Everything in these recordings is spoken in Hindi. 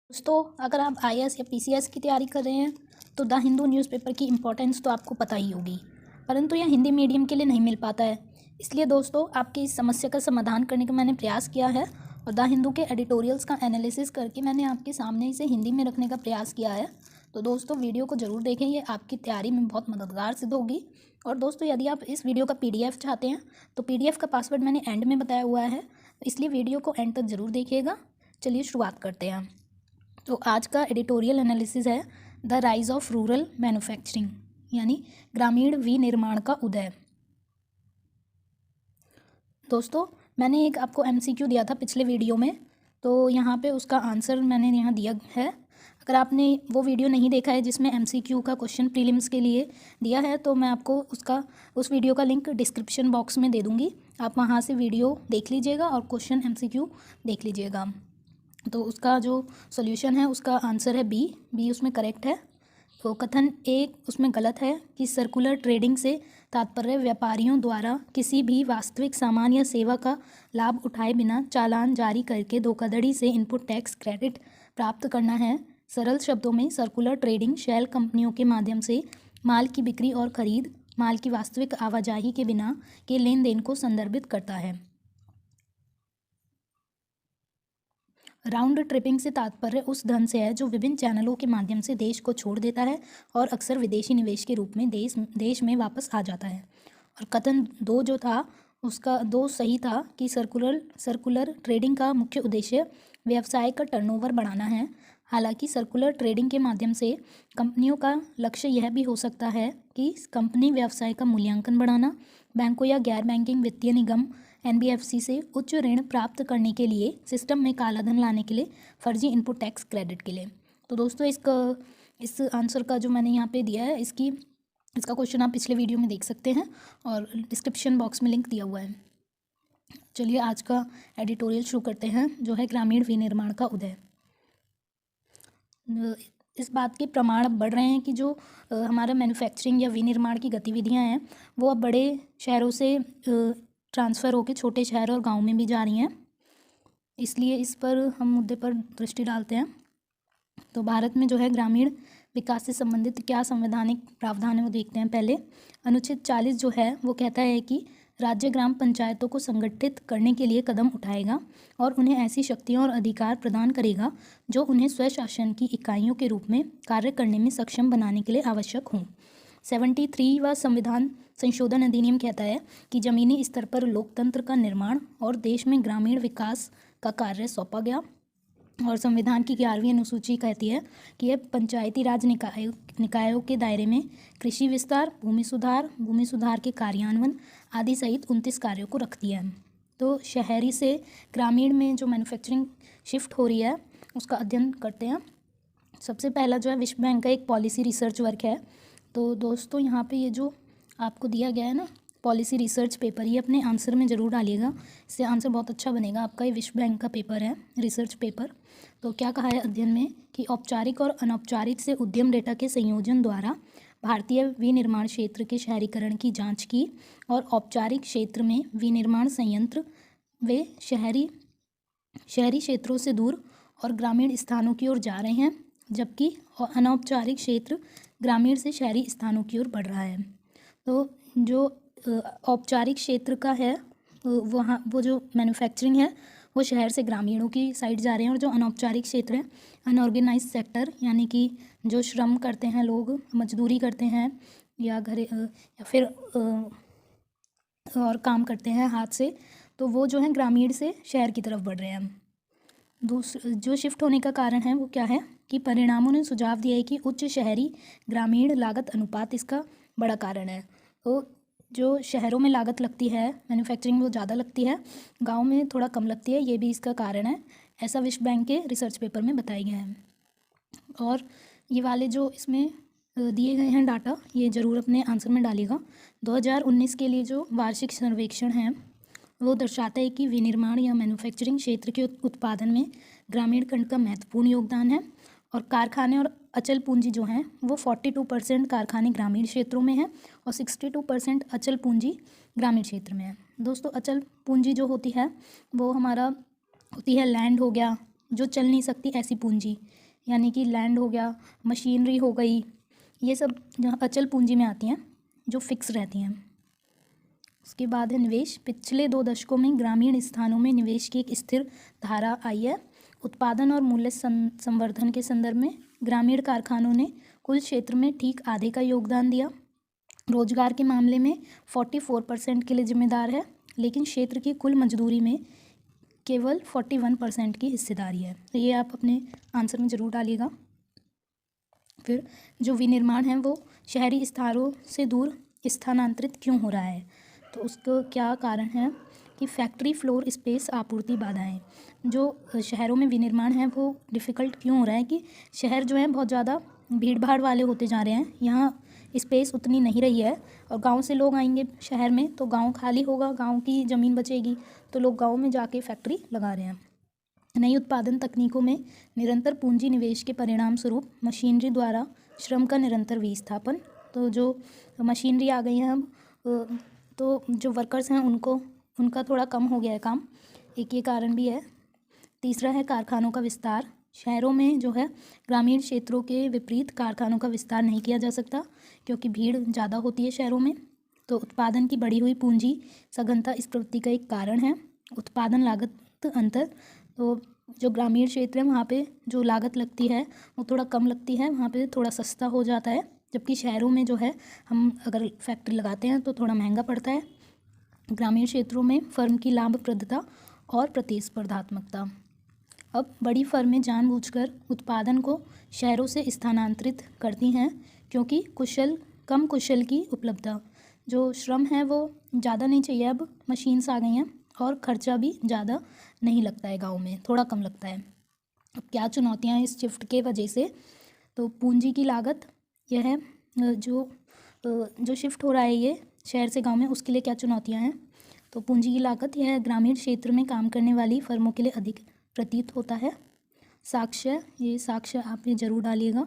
दोस्तों, अगर आप आईएएस या पीसीएस की तैयारी कर रहे हैं तो द हिंदू न्यूज़पेपर की इम्पोर्टेंस तो आपको पता ही होगी, परंतु यह हिंदी मीडियम के लिए नहीं मिल पाता है। इसलिए दोस्तों, आपकी इस समस्या का समाधान करने का मैंने प्रयास किया है और द हिंदू के एडिटोरियल्स का एनालिसिस करके मैंने आपके सामने इसे हिंदी में रखने का प्रयास किया है। तो दोस्तों, वीडियो को ज़रूर देखें, ये आपकी तैयारी में बहुत मददगार सिद्ध होगी। और दोस्तों, यदि आप इस वीडियो का पीडीएफ चाहते हैं तो पीडीएफ का पासवर्ड मैंने एंड में बताया हुआ है, इसलिए वीडियो को एंड तक ज़रूर देखिएगा। चलिए शुरुआत करते हैं। तो आज का एडिटोरियल एनालिसिस है the rise of rural manufacturing, यानी ग्रामीण विनिर्माण का उदय। दोस्तों, मैंने एक आपको एमसीक्यू दिया था पिछले वीडियो में, तो यहाँ पे उसका आंसर मैंने यहाँ दिया है। अगर आपने वो वीडियो नहीं देखा है जिसमें एमसीक्यू का क्वेश्चन प्रीलिम्स के लिए दिया है, तो मैं आपको उस वीडियो का लिंक डिस्क्रिप्शन बॉक्स में दे दूँगी। आप वहाँ से वीडियो देख लीजिएगा और क्वेश्चन एमसीक्यू देख लीजिएगा। तो उसका जो सॉल्यूशन है उसका आंसर है बी उसमें करेक्ट है। तो कथन एक उसमें गलत है कि सर्कुलर ट्रेडिंग से तात्पर्य व्यापारियों द्वारा किसी भी वास्तविक सामान या सेवा का लाभ उठाए बिना चालान जारी करके धोखाधड़ी से इनपुट टैक्स क्रेडिट प्राप्त करना है। सरल शब्दों में सर्कुलर ट्रेडिंग शैल कंपनियों के माध्यम से माल की बिक्री और खरीद, माल की वास्तविक आवाजाही के बिना के लेन देन को संदर्भित करता है। राउंड ट्रिपिंग से तात्पर्य उस धन से है जो विभिन्न चैनलों के माध्यम से देश को छोड़ देता है और अक्सर विदेशी निवेश के रूप में देश में वापस आ जाता है। और कथन दो जो था उसका दो सही था कि सर्कुलर ट्रेडिंग का मुख्य उद्देश्य व्यवसाय का टर्नओवर बढ़ाना है। हालांकि सर्कुलर ट्रेडिंग के माध्यम से कंपनियों का लक्ष्य यह भी हो सकता है कि कंपनी व्यवसाय का मूल्यांकन बढ़ाना, बैंकों या गैर बैंकिंग वित्तीय निगम एनबीएफसी से उच्च ऋण प्राप्त करने के लिए, सिस्टम में कालाधन लाने के लिए, फर्जी इनपुट टैक्स क्रेडिट के लिए। तो दोस्तों, इस आंसर का जो मैंने यहाँ पे दिया है इसका क्वेश्चन आप पिछले वीडियो में देख सकते हैं और डिस्क्रिप्शन बॉक्स में लिंक दिया हुआ है। चलिए आज का एडिटोरियल शुरू करते हैं, जो है ग्रामीण विनिर्माण का उदय। इस बात के प्रमाण अब बढ़ रहे हैं कि जो हमारा मैन्युफैक्चरिंग या विनिर्माण की गतिविधियाँ हैं वो अब बड़े शहरों से ट्रांसफ़र होकर छोटे शहर और गांव में भी जा रही हैं। इसलिए इस पर हम मुद्दे पर दृष्टि डालते हैं। तो भारत में जो है ग्रामीण विकास से संबंधित क्या संवैधानिक प्रावधान है वो देखते हैं। पहले अनुच्छेद 40 जो है वो कहता है कि राज्य ग्राम पंचायतों को संगठित करने के लिए कदम उठाएगा और उन्हें ऐसी शक्तियाँ और अधिकार प्रदान करेगा जो उन्हें स्वशासन की इकाइयों के रूप में कार्य करने में सक्षम बनाने के लिए आवश्यक हों। 73वां संविधान संशोधन अधिनियम कहता है कि जमीनी स्तर पर लोकतंत्र का निर्माण और देश में ग्रामीण विकास का कार्य सौंपा गया। और संविधान की 11वीं अनुसूची कहती है कि यह पंचायती राज निकायों के दायरे में कृषि विस्तार, भूमि सुधार के कार्यान्वयन आदि सहित 29 कार्यों को रखती है। तो शहरी से ग्रामीण में जो मैन्युफैक्चरिंग शिफ्ट हो रही है उसका अध्ययन करते हैं। सबसे पहला जो है विश्व बैंक का एक पॉलिसी रिसर्च वर्क है। तो दोस्तों, यहाँ पे ये जो आपको दिया गया है ना पॉलिसी रिसर्च पेपर, ये अपने आंसर में ज़रूर डालिएगा, इससे आंसर बहुत अच्छा बनेगा आपका। ये विश्व बैंक का पेपर है, रिसर्च पेपर। तो क्या कहा है अध्ययन में कि औपचारिक और अनौपचारिक से उद्यम डेटा के संयोजन द्वारा भारतीय विनिर्माण क्षेत्र के शहरीकरण की जांच की और औपचारिक क्षेत्र में विनिर्माण संयंत्र वे शहरी क्षेत्रों से दूर और ग्रामीण स्थानों की ओर जा रहे हैं, जबकि अनौपचारिक क्षेत्र ग्रामीण से शहरी स्थानों की ओर बढ़ रहा है। तो जो औपचारिक क्षेत्र का है वहाँ वो जो मैन्युफैक्चरिंग है वो शहर से ग्रामीणों की साइड जा रहे हैं, और जो अनौपचारिक क्षेत्र है अनऑर्गेनाइज सेक्टर, यानी कि जो श्रम करते हैं लोग, मजदूरी करते हैं या फिर और काम करते हैं हाथ से, तो वो जो है ग्रामीण से शहर की तरफ बढ़ रहे हैं। जो शिफ्ट होने का कारण है वो क्या है कि परिणामों ने सुझाव दिया है कि उच्च शहरी ग्रामीण लागत अनुपात इसका बड़ा कारण है। तो जो शहरों में लागत लगती है मैन्युफैक्चरिंग वो ज़्यादा लगती है, गांव में थोड़ा कम लगती है, ये भी इसका कारण है, ऐसा विश्व बैंक के रिसर्च पेपर में बताया गया है। और ये वाले जो इसमें दिए गए हैं डाटा, ये ज़रूर अपने आंसर में डालिएगा। 2019 के लिए जो वार्षिक सर्वेक्षण है वो दर्शाता है कि विनिर्माण या मैन्युफैक्चरिंग क्षेत्र के उत्पादन में ग्रामीण खंड का महत्वपूर्ण योगदान है। और कारखाने और अचल पूंजी जो हैं वो 42% कारखाने ग्रामीण क्षेत्रों में हैं और 62% अचल पूंजी ग्रामीण क्षेत्र में है। दोस्तों, अचल पूंजी जो होती है वो हमारा होती है लैंड हो गया, जो चल नहीं सकती ऐसी पूंजी, यानी कि लैंड हो गया, मशीनरी हो गई, ये सब जहाँ अचल पूंजी में आती हैं जो फिक्स रहती हैं। उसके बाद है निवेश। पिछले 2 दशकों में ग्रामीण स्थानों में निवेश की एक स्थिर धारा आई है। उत्पादन और मूल्य संवर्धन के संदर्भ में ग्रामीण कारखानों ने कुल क्षेत्र में ठीक आधे का योगदान दिया। रोजगार के मामले में 44% के लिए जिम्मेदार है, लेकिन क्षेत्र की कुल मजदूरी में केवल 41% की हिस्सेदारी है। तो ये आप अपने आंसर में ज़रूर डालिएगा। फिर जो विनिर्माण है वो शहरी स्थानों से दूर स्थानांतरित क्यों हो रहा है? तो उसका क्या कारण है कि फैक्ट्री फ्लोर स्पेस आपूर्ति बाधाएं। जो शहरों में विनिर्माण है वो डिफ़िकल्ट क्यों हो रहा है कि शहर जो है बहुत ज़्यादा भीड़ भाड़ वाले होते जा रहे हैं, यहाँ स्पेस उतनी नहीं रही है, और गांव से लोग आएंगे शहर में तो गांव खाली होगा, गांव की ज़मीन बचेगी तो लोग गांव में जाके फैक्ट्री लगा रहे हैं। नई उत्पादन तकनीकों में निरंतर पूंजी निवेश के परिणाम स्वरूप मशीनरी द्वारा श्रम का निरंतर विस्थापन। तो जो मशीनरी आ गई हैं अब, तो जो वर्कर्स हैं उनका थोड़ा कम हो गया है काम, एक ये कारण भी है। तीसरा है कारखानों का विस्तार। शहरों में जो है ग्रामीण क्षेत्रों के विपरीत कारखानों का विस्तार नहीं किया जा सकता क्योंकि भीड़ ज़्यादा होती है शहरों में। तो उत्पादन की बढ़ी हुई पूंजी सघनता इस प्रवृत्ति का एक कारण है। उत्पादन लागत अंतर। तो जो ग्रामीण क्षेत्र है वहाँ पे जो लागत लगती है वो थोड़ा कम लगती है, वहाँ पे थोड़ा सस्ता हो जाता है, जबकि शहरों में जो है हम अगर फैक्ट्री लगाते हैं तो थोड़ा महंगा पड़ता है। ग्रामीण क्षेत्रों में फर्म की लाभप्रदता और प्रतिस्पर्धात्मकता। अब बड़ी फर्में जानबूझकर उत्पादन को शहरों से स्थानांतरित करती हैं क्योंकि कम कुशल की उपलब्धता। जो श्रम है वो ज़्यादा नहीं चाहिए, अब मशीन्स आ गई हैं और ख़र्चा भी ज़्यादा नहीं लगता है, गाँव में थोड़ा कम लगता है। अब क्या चुनौतियाँ हैं इस शिफ्ट के वजह से? तो पूंजी की लागत, यह है जो शिफ्ट हो रहा है ये शहर से गांव में, उसके लिए क्या चुनौतियां हैं? तो पूंजी की लागत, यह ग्रामीण क्षेत्र में काम करने वाली फर्मों के लिए अधिक प्रतीत होता है। ये साक्ष्य आप ये ज़रूर डालिएगा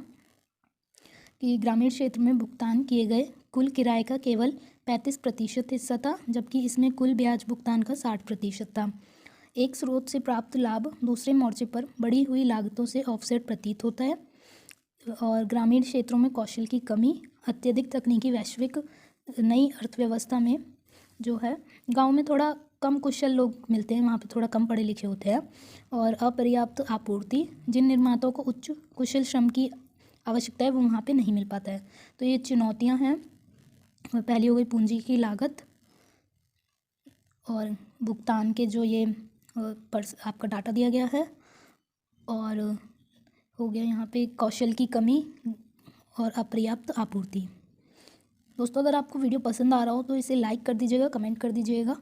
कि ग्रामीण क्षेत्र में भुगतान किए गए कुल किराए का केवल 35% हिस्सा था, जबकि इसमें कुल ब्याज भुगतान का 60% था। एक स्रोत से प्राप्त लाभ दूसरे मोर्चे पर बढ़ी हुई लागतों से ऑफसेट प्रतीत होता है। और ग्रामीण क्षेत्रों में कौशल की कमी, अत्यधिक तकनीकी वैश्विक नई अर्थव्यवस्था में जो है गांव में थोड़ा कम कुशल लोग मिलते हैं, वहाँ पे थोड़ा कम पढ़े लिखे होते हैं, और अपर्याप्त आपूर्ति, जिन निर्माताओं को उच्च कुशल श्रम की आवश्यकता है वो वहाँ पे नहीं मिल पाता है। तो ये चुनौतियाँ हैं। पहली हो गई पूंजी की लागत और भुगतान के जो ये आपका डाटा दिया गया है, और हो गया यहाँ पे कौशल की कमी और अपर्याप्त आपूर्ति। दोस्तों अगर आपको वीडियो पसंद आ रहा हो तो इसे लाइक कर दीजिएगा, कमेंट कर दीजिएगा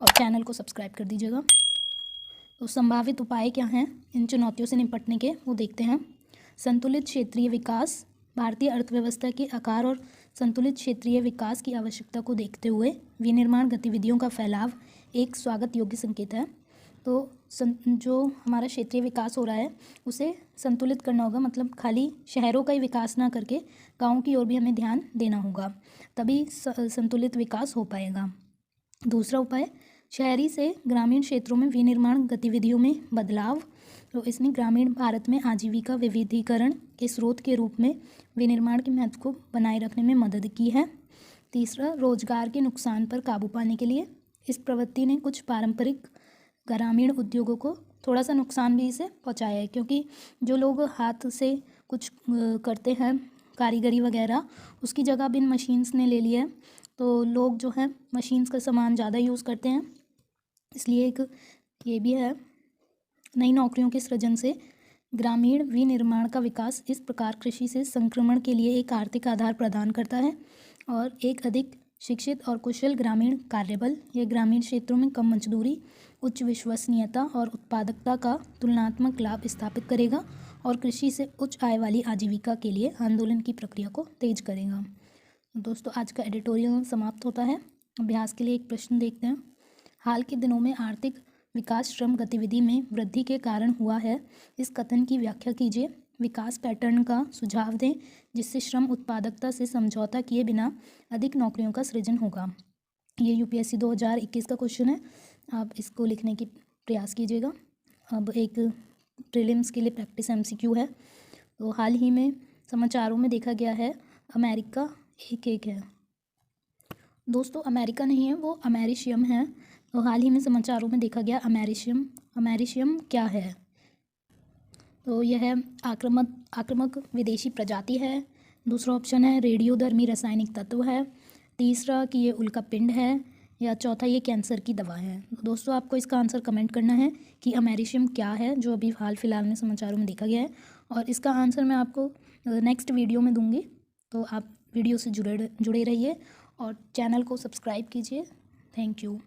और चैनल को सब्सक्राइब कर दीजिएगा। तो संभावित उपाय क्या हैं इन चुनौतियों से निपटने के, वो देखते हैं। संतुलित क्षेत्रीय विकास। भारतीय अर्थव्यवस्था के आकार और संतुलित क्षेत्रीय विकास की आवश्यकता को देखते हुए विनिर्माण गतिविधियों का फैलाव एक स्वागत योग्य संकेत है। तो जो हमारा क्षेत्रीय विकास हो रहा है उसे संतुलित करना होगा, मतलब खाली शहरों का ही विकास ना करके गाँव की ओर भी हमें ध्यान देना होगा, तभी संतुलित विकास हो पाएगा। दूसरा उपाय, शहरी से ग्रामीण क्षेत्रों में विनिर्माण गतिविधियों में बदलाव। तो इसने ग्रामीण भारत में आजीविका विविधीकरण के स्रोत के रूप में विनिर्माण के महत्व को बनाए रखने में मदद की है। तीसरा, रोजगार के नुकसान पर काबू पाने के लिए इस प्रवृत्ति ने कुछ पारंपरिक ग्रामीण उद्योगों को थोड़ा सा नुकसान भी इसे पहुंचाया है, क्योंकि जो लोग हाथ से कुछ करते हैं कारीगरी वगैरह, उसकी जगह बिन मशीन्स ने ले लिया है, तो लोग जो है मशीन्स का सामान ज़्यादा यूज़ करते हैं, इसलिए एक ये भी है। नई नौकरियों के सृजन से ग्रामीण विनिर्माण का विकास इस प्रकार कृषि से संक्रमण के लिए एक आर्थिक आधार प्रदान करता है, और एक अधिक शिक्षित और कुशल ग्रामीण कार्यबल यह ग्रामीण क्षेत्रों में कम मजदूरी, उच्च विश्वसनीयता और उत्पादकता का तुलनात्मक लाभ स्थापित करेगा और कृषि से उच्च आय वाली आजीविका के लिए आंदोलन की प्रक्रिया को तेज करेगा। दोस्तों आज का एडिटोरियल समाप्त होता है। अभ्यास के लिए एक प्रश्न देखते हैं। हाल के दिनों में आर्थिक विकास श्रम गतिविधि में वृद्धि के कारण हुआ है, इस कथन की व्याख्या कीजिए। विकास पैटर्न का सुझाव दें जिससे श्रम उत्पादकता से समझौता किए बिना अधिक नौकरियों का सृजन होगा। ये यूपीएससी 2021 का क्वेश्चन है, आप इसको लिखने की प्रयास कीजिएगा। अब एक प्रीलिम्स के लिए प्रैक्टिस MCQ है। तो हाल ही में समाचारों में देखा गया है अमेरिका 1-1 है। दोस्तों अमेरिका नहीं है, वो अमेरिशियम है। तो हाल ही में समाचारों में देखा गया अमेरिशियम क्या है? तो यह आक्रामक विदेशी प्रजाति है। दूसरा ऑप्शन है रेडियोधर्मी रासायनिक तत्व है। तीसरा कि ये उल्का पिंड है। या चौथा ये कैंसर की दवा है। दोस्तों आपको इसका आंसर कमेंट करना है कि अमेरिशियम क्या है, जो अभी हाल फिलहाल में समाचारों में देखा गया है। और इसका आंसर मैं आपको नेक्स्ट वीडियो में दूंगी। तो आप वीडियो से जुड़े रहिए और चैनल को सब्सक्राइब कीजिए। Thank you.